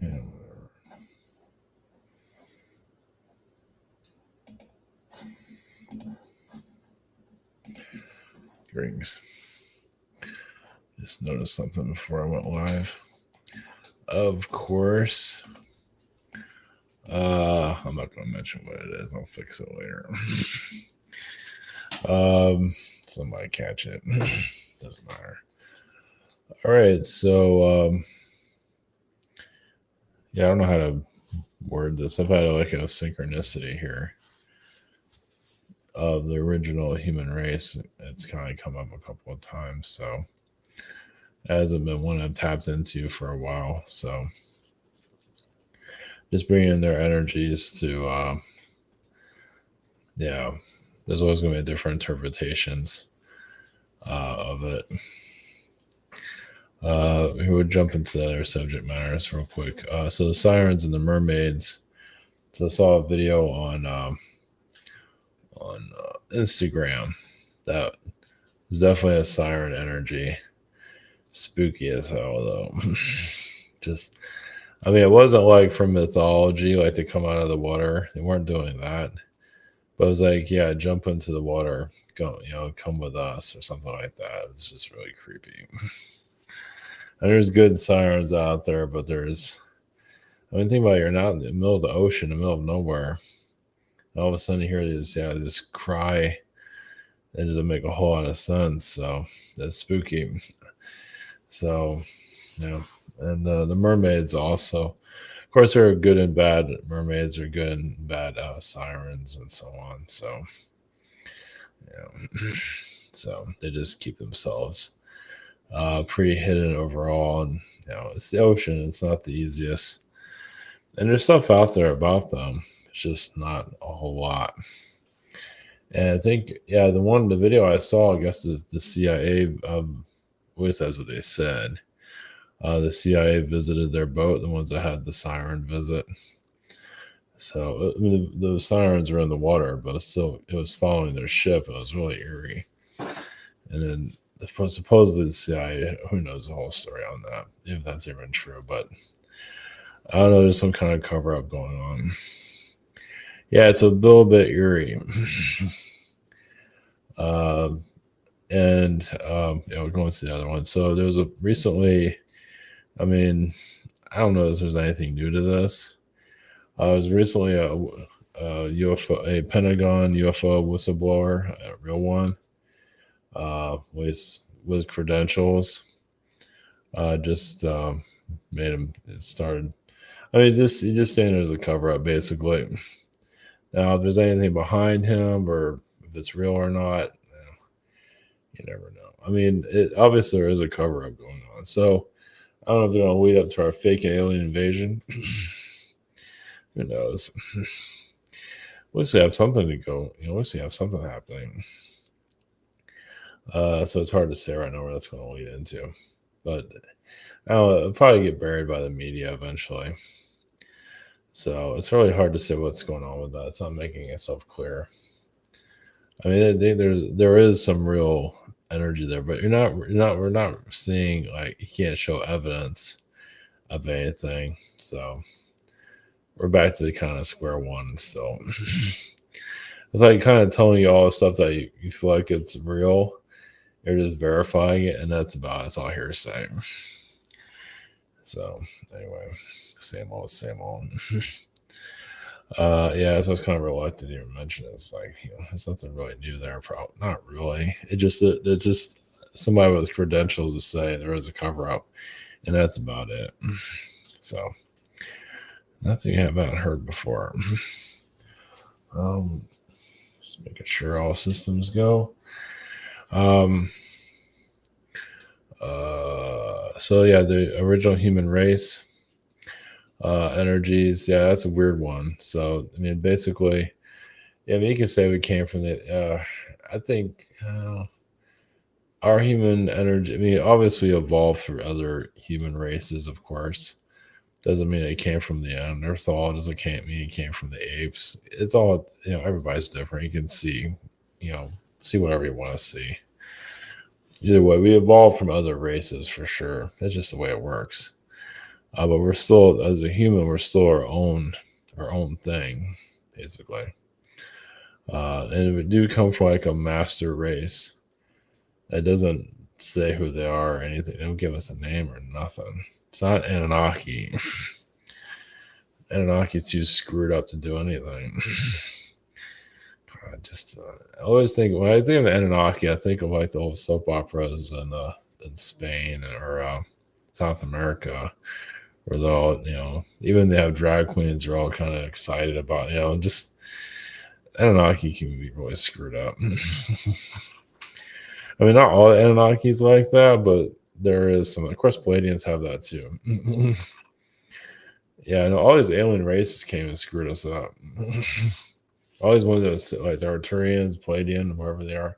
Yeah. Rings. Just noticed something before I went live. Of course. I'm not going to mention what it is. I'll fix it later. Somebody catch it. Doesn't matter. All right, so yeah, I don't know how to word this. I've had like a synchronicity here of the original human race. It's kind of come up a couple of times, so it hasn't been one I've tapped into for a while. So just bringing their energies to, yeah, there's always going to be different interpretations of it. We would jump into the other subject matters real quick. So the Sirens and the Mermaids. So I saw a video on Instagram that was definitely a siren energy. Spooky as hell though. Just, I mean, it wasn't like from mythology, like to come out of the water. They weren't doing that. But it was like, yeah, jump into the water, go, come with us or something like that. It was just really creepy. And there's good sirens out there, but I mean, think about it, you're not in the middle of the ocean, in the middle of nowhere. All of a sudden you hear this cry. It doesn't make a whole lot of sense. So that's spooky. So, and the mermaids also. Of course, there are good and bad mermaids, are good and bad sirens, and so on. So, so they just keep themselves pretty hidden overall. And it's the ocean; it's not the easiest. And there's stuff out there about them. It's just not a whole lot. And I think, the video I saw, I guess, is the CIA. At least that's what they said. The CIA visited their boat, the ones that had the siren visit. So I mean, the sirens were in the water, but it was following their ship. It was really eerie. And then supposedly the CIA, who knows the whole story on that, if that's even true. But I don't know, there's some kind of cover up going on. Yeah, it's a little bit eerie. We're going to the other one. So there was recently, I mean, I don't know if there's anything new to this. It was recently a UFO, a Pentagon UFO whistleblower, a real one, with credentials. Just made him started. I mean, he's just saying there's a cover up, basically. Now, if there's anything behind him or if it's real or not, you never know. I mean, obviously there is a cover up going on. So I don't know if they're going to lead up to our fake alien invasion. Who knows? At least we have something to go. At least we have something happening. So it's hard to say right now where that's going to lead into. But I don't know, it'll probably get buried by the media eventually. So it's really hard to say what's going on with that. It's not making itself clear. I mean, there is some real energy there, but we're not seeing, like, you can't show evidence of anything. So we're back to the kind of square one still. It's like kind of telling you all the stuff that you feel like it's real. You're just verifying it, and that's all hearsay. So anyway, same old, same old. So I was kind of reluctant to even mention it. It's like, there's nothing really new there. Probably not really. It's just somebody with credentials to say there is a cover up, and that's about it. So nothing I haven't heard before. Just making sure all systems go. The original human race energies. Yeah, that's a weird one. So, I mean, basically, you can say we came from I think our human energy, I mean, obviously evolved through other human races, of course. Doesn't mean it came from the Neanderthal. Doesn't mean it came from the apes. It's all, everybody's different. You can see whatever you want to see. either way, we evolved from other races for sure. That's just the way it works. But we're still, as a human, we're still our own thing, basically. And we do come from like a master race. It doesn't say who they are or anything. They don't give us a name or nothing. It's not Anunnaki. Anunnaki's too screwed up to do anything. I always think when I think of the Anunnaki, I think of like the old soap operas in Spain or South America, where they're all, even they have drag queens, are all kind of excited about, just Anunnaki can be really screwed up. I mean, not all the Anunnakis like that, but there is some. Of course, Palladians have that too. Yeah, I know all these alien races came and screwed us up. All these ones that like the Arturians, Palladian, wherever they are,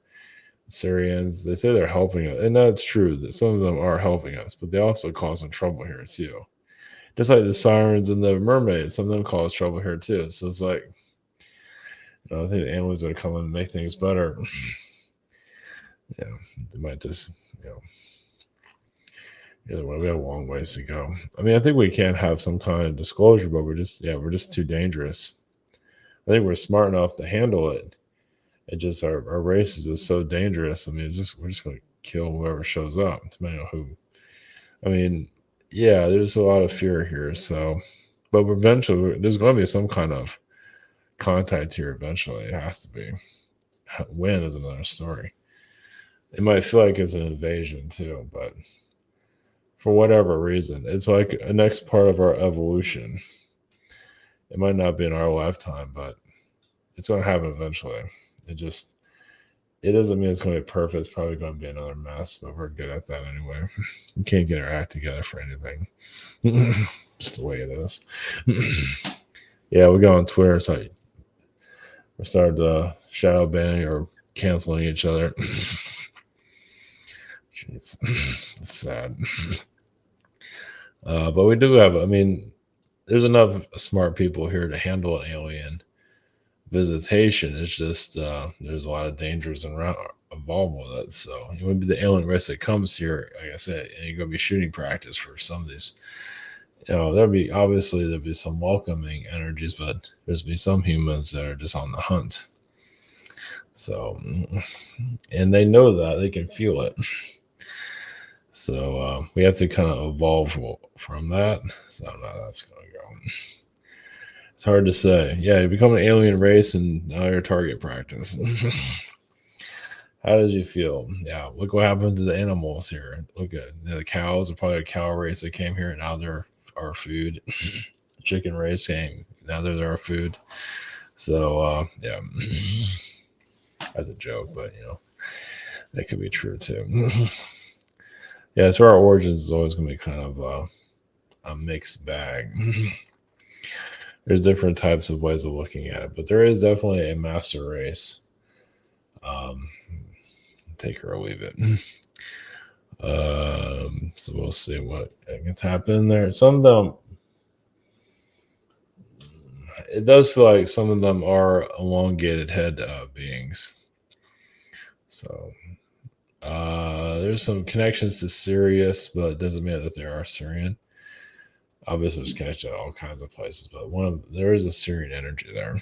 Sirians, they say they're helping us. And that's true that some of them are helping us, but they also cause some trouble here too. Just like the Sirens and the Mermaids, some of them cause trouble here too. So it's like, I think the aliens are going to come in and make things better. Yeah, they might just, either way, we have a long ways to go. I mean, I think we can have some kind of disclosure, but we're just too dangerous. I think we're smart enough to handle it. It just our race is just so dangerous. I mean, we're just going to kill whoever shows up, depending on who. I mean, yeah, there's a lot of fear here. So, but eventually, there's going to be some kind of contact here. Eventually, it has to be. When is another story. It might feel like it's an invasion too, but for whatever reason, it's like a next part of our evolution. It might not be in our lifetime, but it's going to happen eventually. It doesn't mean it's going to be perfect. It's probably going to be another mess, but we're good at that anyway. We can't get our act together for anything. Just the way it is. Yeah, we go on Twitter. So we started shadow banning or canceling each other. Jeez, it's sad. But we do have, there's enough smart people here to handle an alien visitation. It's just there's a lot of dangers involved with it. So it would be the alien race that comes here, like I said, and you're going to be shooting practice for some of these. There'll be some welcoming energies, but there's be some humans that are just on the hunt. So, and they know that, they can feel it. So we have to kind of evolve from that. So I don't know how that's going to go. It's hard to say. Yeah, you become an alien race and now you're target practice. How did you feel? Yeah, look what happened to the animals here. Look at the cows are probably a cow race that came here. Now they're our food. The chicken race came. Now they're our food. So, yeah, as a joke, but that could be true too. Yeah, so our origins is always going to be kind of a mixed bag. There's different types of ways of looking at it, but there is definitely a master race. Take her or leave it. So we'll see what can happen there. Some of them, it does feel like some of them are elongated head beings. So there's some connections to Sirius, but it doesn't mean that they are Syrian. Obviously, there's connection to all kinds of places, but there is a Syrian energy there.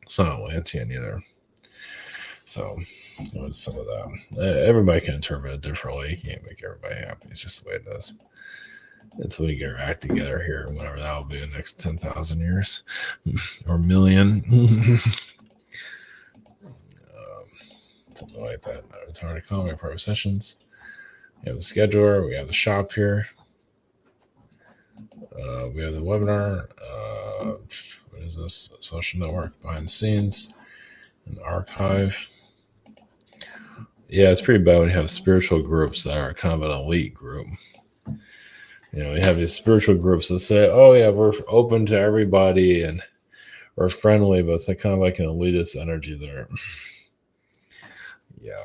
It's not Atlantean either. So, some of that. Everybody can interpret it differently. You can't make everybody happy. It's just the way it is. Until we get our act together here, whenever that will be the next 10,000 years or million. Something like that. Retarded comedy private sessions. We have the scheduler. We have the shop here. We have the webinar. What is this? Social network behind the scenes. An archive. Yeah, it's pretty bad when you have spiritual groups that are kind of an elite group. You have these spiritual groups that say, oh, yeah, we're open to everybody and we're friendly, but it's kind of like an elitist energy there. Yeah.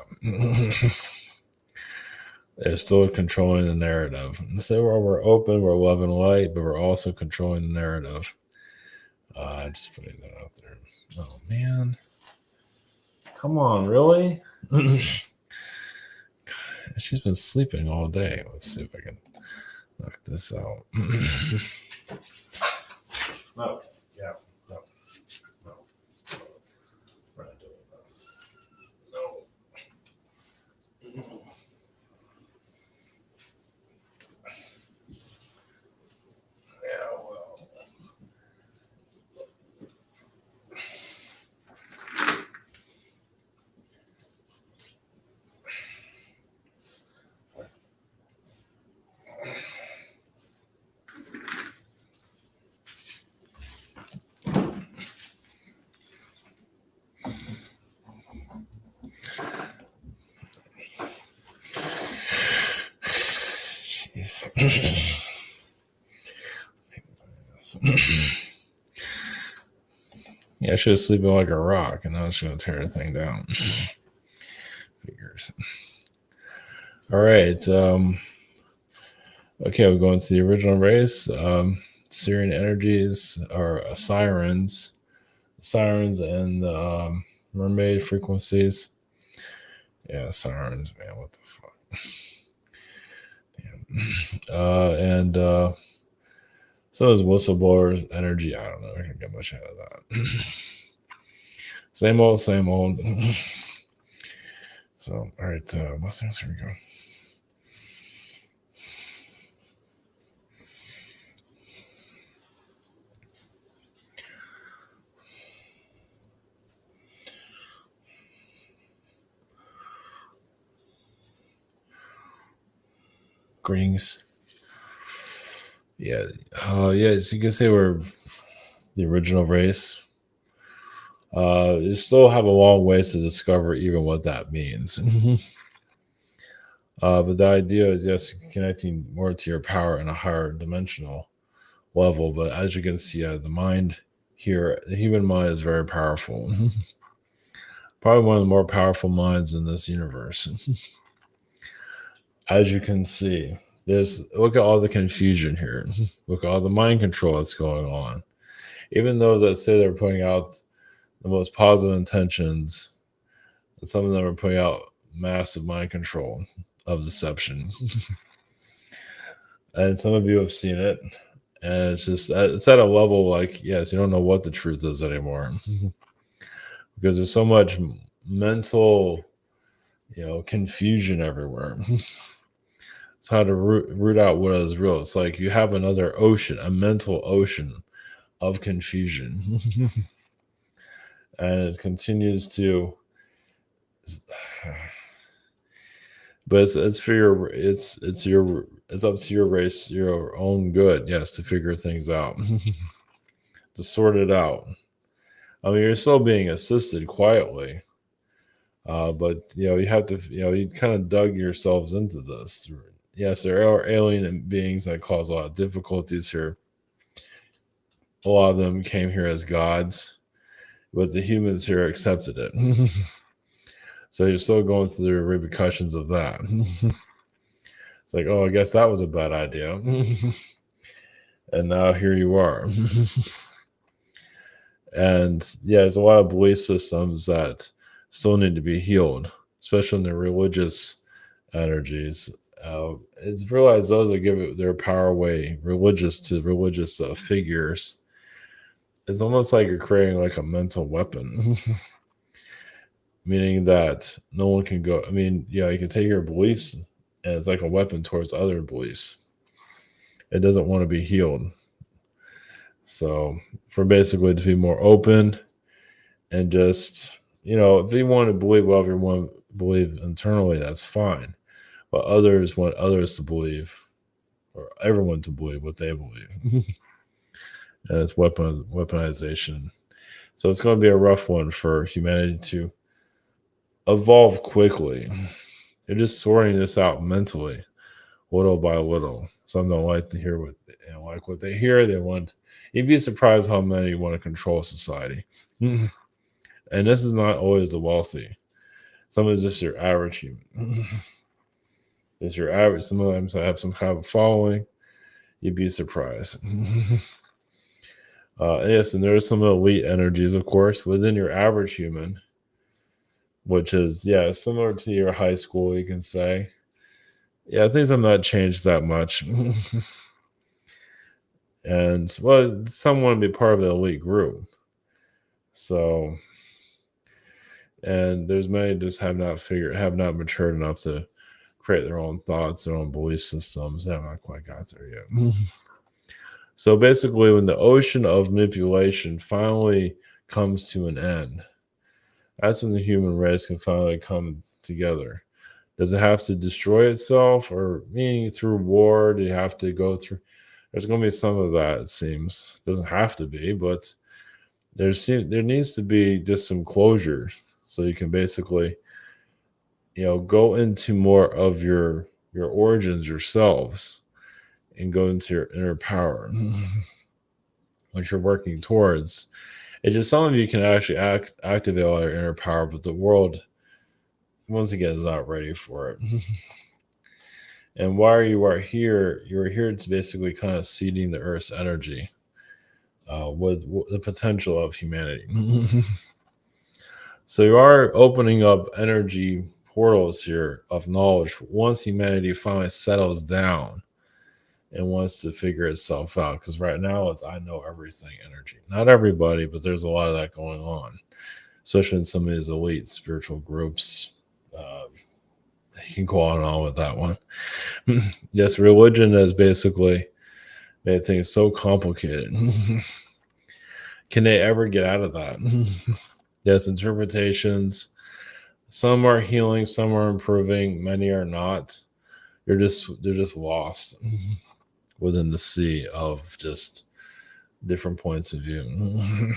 They're still controlling the narrative. They say, well, we're open, we're love and light, but we're also controlling the narrative. Just putting that out there. Oh, man. Come on, really? She's been sleeping all day. Let's see if I can knock this out. No, yeah, no, no. We're not doing this. No. Yeah, well. Jeez. Yeah, she was sleeping like a rock, and now she's gonna tear the thing down. Figures. All right. Okay, we're going to the original race. Syrian energies are sirens, and mermaid frequencies. Yeah, sirens, man. What the fuck? And so is whistleblowers energy. I don't know. I can't get much out of that. Same old, same old. So, all right. What's next? Here we go. Greetings. Yeah. Yeah. So you can say we're the original race. You still have a long ways to discover even what that means. But the idea is, yes, connecting more to your power in a higher dimensional level. But as you can see, the mind here, the human mind is very powerful. Probably one of the more powerful minds in this universe. As you can see, look at all the confusion here. Look at all the mind control that's going on. Even those that say they're putting out the most positive intentions, some of them are putting out massive mind control of deception. And some of you have seen it. And it's at a level like, yes, you don't know what the truth is anymore. Because there's so much mental, confusion everywhere. It's hard to root out what is real. It's like you have another ocean, a mental ocean of confusion. And it continues to, but it's for your, it's up to your race, your own good, yes, to figure things out, to sort it out. I mean, you're still being assisted quietly, but you have to, you kind of dug yourselves into this. Yes, there are alien beings that cause a lot of difficulties here. A lot of them came here as gods, but the humans here accepted it. So you're still going through the repercussions of that. It's like, oh, I guess that was a bad idea. And now here you are. And yeah, there's a lot of belief systems that still need to be healed, especially in the religious energies. It's realized those that give their power away, religious figures. It's almost like you're creating like a mental weapon, meaning that no one can go. I mean, you can take your beliefs, and it's like a weapon towards other beliefs. It doesn't want to be healed. So, for basically to be more open and just, if you want to believe whatever you want to believe internally, that's fine. But others want others to believe, or everyone to believe what they believe. And it's weaponization. So it's going to be a rough one for humanity to evolve quickly. They're just sorting this out mentally, little by little. Some don't like to hear what they hear. They want. You'd be surprised how many want to control society. And this is not always the wealthy. Some is just your average human. It's your average. Some of them have some kind of following. You'd be surprised. Yes, and there's some elite energies, of course, within your average human, which is, similar to your high school, you can say. Yeah, things have not changed that much. And well, some want to be part of the elite group. So, and there's many just have not matured enough to create their own thoughts, their own belief systems. They have not quite got there yet. So basically, when the ocean of manipulation finally comes to an end, that's when the human race can finally come together. Does it have to destroy itself, or meaning through war? Do you have to go through? There's going to be some of that. It seems doesn't have to be, but there needs to be just some closure, so you can basically go into more of your origins yourselves and go into your inner power, which you're working towards. It's just some of you can actually activate all your inner power, but the world, once again, is not ready for it. And while you are here, you're here to basically kind of seeding the Earth's energy with the potential of humanity. So you are opening up energy portals here of knowledge once humanity finally settles down and wants to figure itself out. Because right now it's I know everything energy. Not everybody, but there's a lot of that going on, especially in some of these elite spiritual groups. You can go on and on with that one. Yes, religion has basically made things so complicated. Can they ever get out of that? Yes, interpretations. Some are healing, some are improving, many are not. They're just lost within the sea of just different points of view.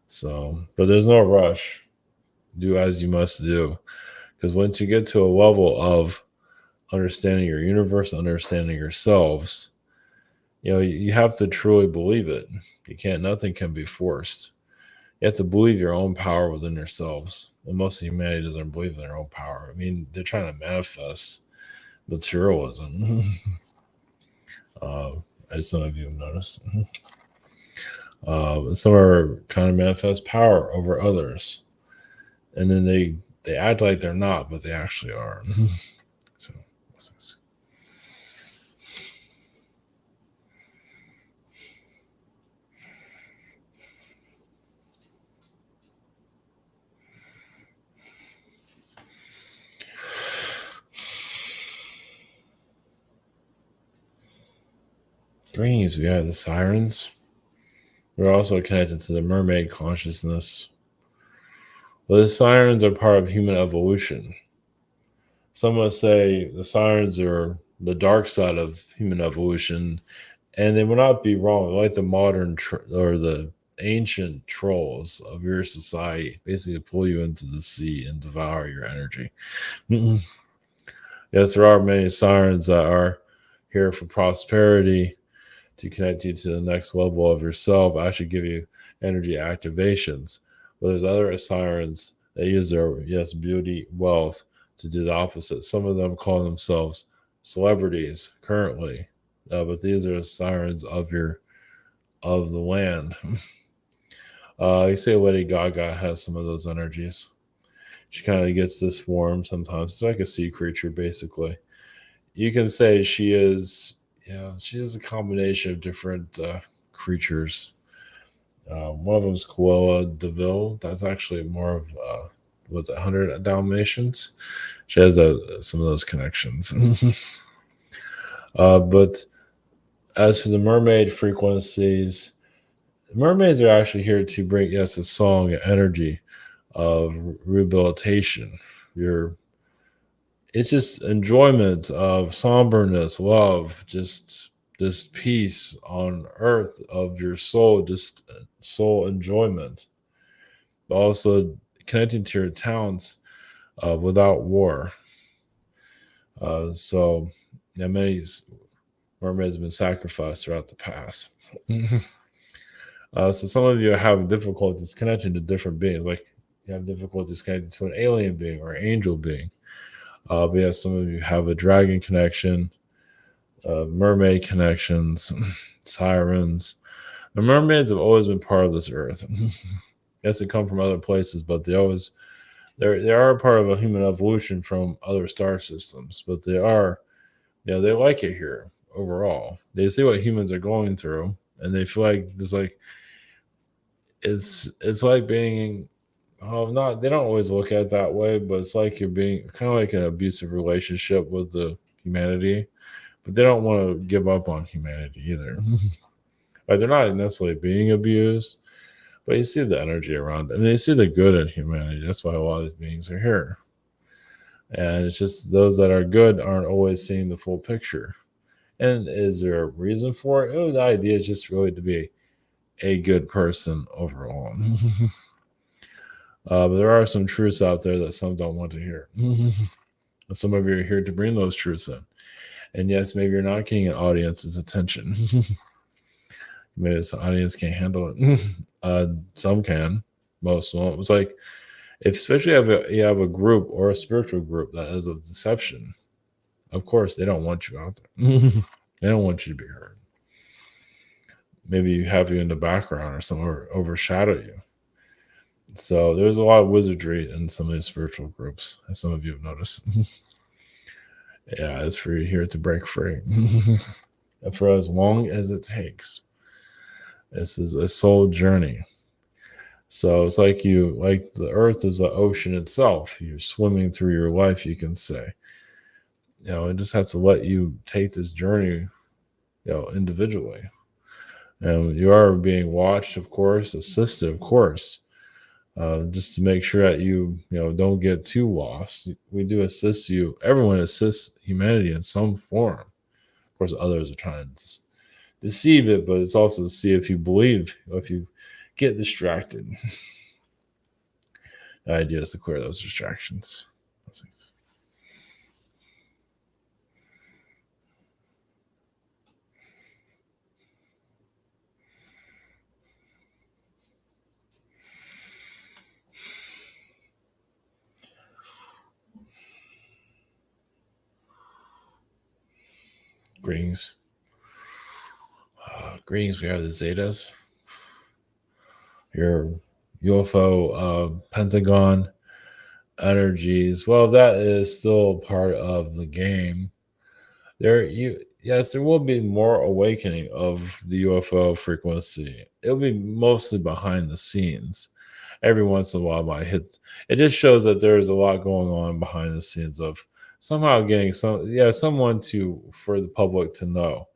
So, but there's no rush. Do as you must do. Because once you get to a level of understanding your universe, understanding yourselves, you have to truly believe it. Nothing can be forced. You have to believe your own power within yourselves. And most of humanity doesn't believe in their own power. I mean, they're trying to manifest materialism. I just don't know if you've noticed. Some are trying to manifest power over others. And then they act like they're not, but they actually are. So, greetings, we have the Sirens. We're also connected to the mermaid consciousness. Well, the Sirens are part of human evolution. Some would say the Sirens are the dark side of human evolution, and they will not be wrong. Like the modern or the ancient trolls of your society, basically pull you into the sea and devour your energy. Yes, there are many Sirens that are here for prosperity, to connect you to the next level of yourself, actually give you energy activations. But there's other Sirens that use their beauty, wealth to do the opposite. Some of them call themselves celebrities currently, but these are Sirens of the land. You say Lady Gaga has some of those energies. She kind of gets this form sometimes. It's like a sea creature, basically. You can say she is a combination of different creatures. One of them is Cruella de Vil. That's actually more of 100 Dalmatians. She has some of those connections. But as for the mermaid frequencies, mermaids are actually here to bring a song, energy of rehabilitation. It's just enjoyment of somberness, love, just peace on earth of your soul, just soul enjoyment. But also connecting to your talents without war. So many mermaids have been sacrificed throughout the past. So some of you have difficulties connecting to different beings, like you have difficulties connecting to an alien being or angel being. But some of you have a dragon connection, mermaid connections, sirens. The mermaids have always been part of this earth. Yes, they come from other places, but they always They are part of a human evolution from other star systems, but they are, they like it here overall. They see what humans are going through, and they feel like it's like it's like being, oh, not, they don't always look at it that way, but it's like you're being kind of like an abusive relationship with the humanity, but they don't want to give up on humanity either. Like they're not necessarily being abused, but you see the energy around it, and they see the good in humanity. That's why a lot of these beings are here. And it's just those that are good aren't always seeing the full picture. And is there a reason for it? Oh, the idea is just really to be a good person overall. But there are some truths out there that some don't want to hear. Some of you are here to bring those truths in. And yes, maybe you're not getting an audience's attention. Maybe the audience can't handle it. Some can, most won't. It's like, if especially if you have a group or a spiritual group that is of deception, of course they don't want you out there. They don't want you to be heard. Maybe you have you in the background or something, or overshadow you. So there's a lot of wizardry in some of these spiritual groups, as some of you have noticed. Yeah, it's for you here to break free. And for as long as it takes. This is a soul journey. So it's like the earth is the ocean itself. You're swimming through your life, you can say. It just has to let you take this journey, individually. And you are being watched, of course, assisted, of course, just to make sure that you don't get too lost. We do assist you. Everyone assists humanity in some form. Of course, others are trying to deceive it, but it's also to see if you believe, or if you get distracted. The idea is to clear those distractions. Greetings. Greetings. We have the Zetas. Your UFO Pentagon energies. Well, that is still part of the game. Yes, there will be more awakening of the UFO frequency. It'll be mostly behind the scenes. Every once in a while, it just shows that there's a lot going on behind the scenes of somehow getting someone for the public to know.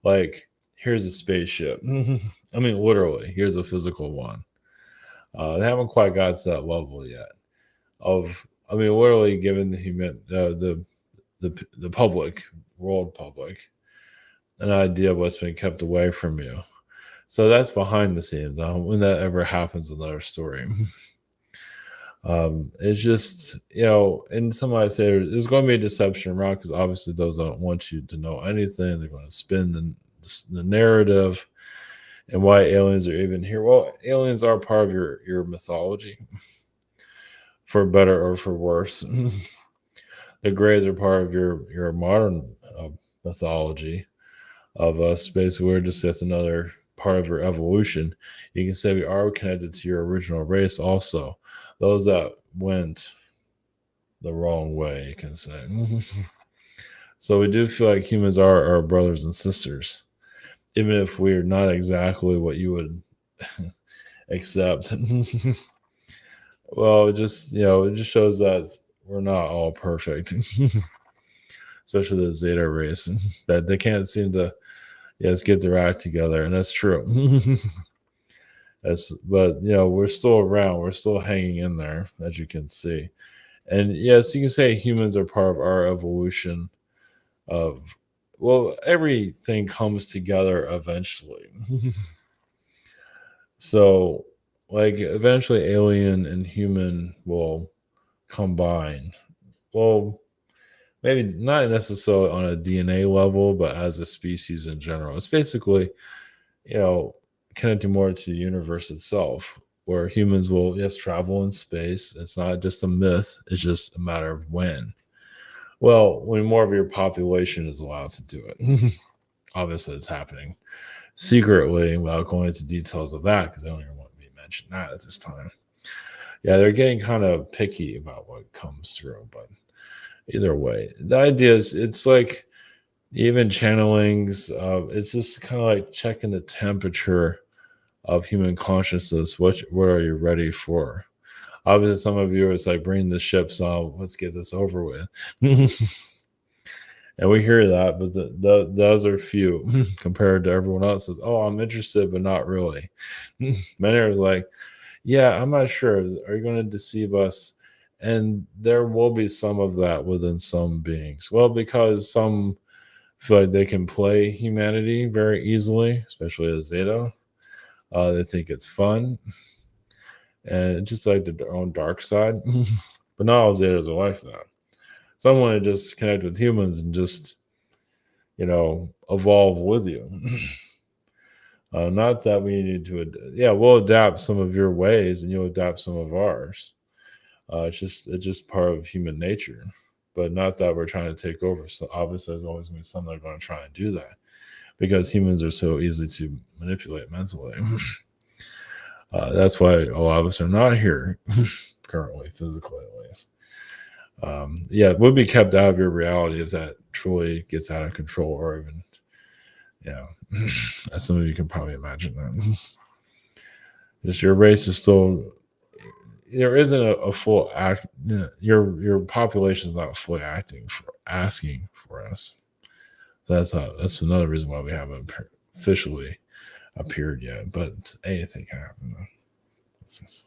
Like, here's a spaceship. I mean, literally, here's a physical one. They haven't quite got to that level yet. Literally giving the public, world public, an idea of what's been kept away from you. So that's behind the scenes. When that ever happens, another story. It's just, and somebody say there's going to be a deception around, because obviously those don't want you to know anything. They're going to spin the narrative and why aliens are even here. Well, aliens are part of your mythology, for better or for worse. The Greys are part of your modern mythology of us. Basically, we're just another part of your evolution. You can say we are connected to your original race also. Those that went the wrong way, you can say. So we do feel like humans are our brothers and sisters, even if we're not exactly what you would accept. Well, it just shows that we're not all perfect. Especially the Zeta race, that they can't seem to get their act together, and that's true. But we're still around, we're still hanging in there, as you can see. And yes, you can say humans are part of our evolution of, well, everything comes together eventually. So, like, eventually alien and human will combine. Well, maybe not necessarily on a DNA level, but as a species in general. It's basically, connecting more to the universe itself, where humans will, yes, travel in space. It's not just a myth, it's just a matter of when. Well, when more of your population is allowed to do it. Obviously, it's happening secretly, without going into details of that, because I don't even want me to mention that at this time. Yeah, they're getting kind of picky about what comes through, but either way, the idea is it's like even channelings. It's just kind of like checking the temperature of human consciousness. What are you ready for? Obviously, some of you it's like bring the ships on. Let's get this over with. And we hear that, but those are few compared to everyone else. Says, "Oh, I'm interested, but not really." Many are like, "Yeah, I'm not sure. Are you going to deceive us?" And there will be some of that within some beings. Well, because some feel like they can play humanity very easily, especially as Zeta. They think it's fun, and just like their own dark side. But not all Zetas are like that. Some want to just connect with humans and just evolve with you. Not that we need to, yeah, we'll adapt some of your ways and you'll adapt some of ours. It's just part of human nature, but not that we're trying to take over. So obviously, there's always going to be some that are going to try and do that because humans are so easy to manipulate mentally. That's why a lot of us are not here currently, physically at least. Yeah, it would be kept out of your reality if that truly gets out of control, or even, yeah, as some of you can probably imagine that. Just your race is still, there isn't a full act. Your population is not fully asking for us. So that's another reason why we haven't officially appeared yet. But anything can happen though. It's just,